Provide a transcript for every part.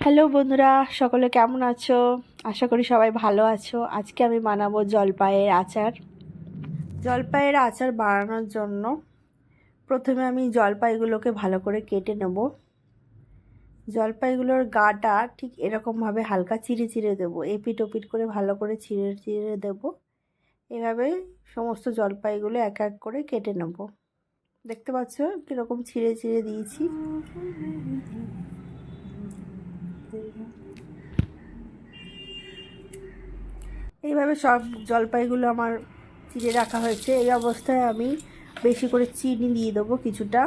Hello বন্ধুরা, সকলে কেমন আছো? আশা করি সবাই ভালো আছো। আজকে আমি বানাবো জলপাইয়ের আচার। জলপাইয়ের আচার বানানোর জন্য প্রথমে আমি জলপাইগুলোকে ভালো করে কেটে নেব। জলপাইগুলোর গাটা ঠিক এরকমভাবে হালকা চিড়ে চিড়ে দেবো, এপিট ওপিট করে ভালো করে চিড়ে চিড়ে দেবো। এভাবে সমস্ত জলপাইগুলো এক এক করে কেটে নেব। দেখতে পাচ্ছ কীরকম ছিঁড়ে চিড়ে দিয়েছি। এইভাবে সব জলপাইগুলো আমার চিড়ে রাখা হয়েছে। এই অবস্থায় আমি বেশি করে চিনি দিয়ে দেবো, কিছুটা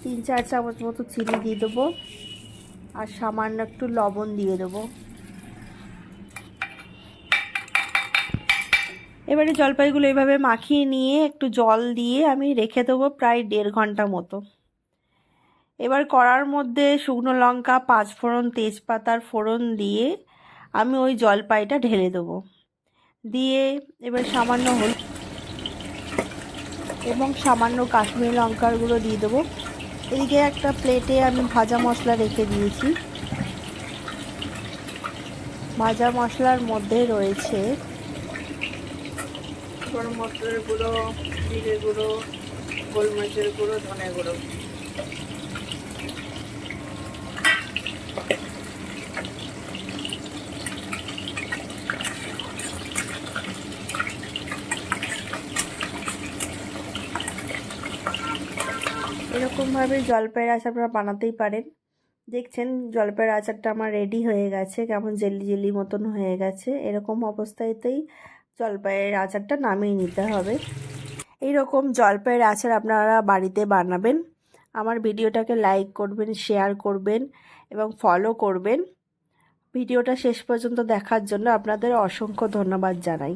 3-4 চামচ মতো চিনি দিয়ে দেবো, আর সামান্য একটু লবণ দিয়ে দেবো। এবারে জলপাইগুলো এইভাবে মাখিয়ে নিয়ে একটু জল দিয়ে আমি রেখে দেবো প্রায় 1.5 ঘন্টা মতো। এবার কড়ার মধ্যে শুকনো লঙ্কা, 5 ফোড়ন, তেজপাতার ফোড়ন দিয়ে আমি ওই জলপাইটা ঢেলে দেবো। দিয়ে এবার সামান্য হলুদ এবং সামান্য কাশ্মীরি লঙ্কার গুঁড়ো দিয়ে দেবো। এদিকে একটা প্লেটে আমি ভাজা মশলা রেখে দিয়েছি। ভাজা মশলার মধ্যে রয়েছে গরম মশলার গুঁড়ো, জিরে গুঁড়ো, গোলমরিচের গুঁড়ো, ধনে গুঁড়ো। এরকমভাবে জলপাইয়ের আচার আপনারা বানাতেই পারেন। দেখছেন জলপাইয়ের আচারটা আমার রেডি হয়ে গেছে, কেমন জেলি জেলি মতন হয়ে গেছে। এরকম অবস্থাতেই জলপাইয়ের আচারটা নামিয়ে নিতে হবে। এইরকম জলপাইয়ের আচার আপনারা বাড়িতে বানাবেন। আমার ভিডিওটাকে লাইক করবেন, শেয়ার করবেন এবং ফলো করবেন। ভিডিওটা শেষ পর্যন্ত দেখার জন্য আপনাদের অসংখ্য ধন্যবাদ জানাই।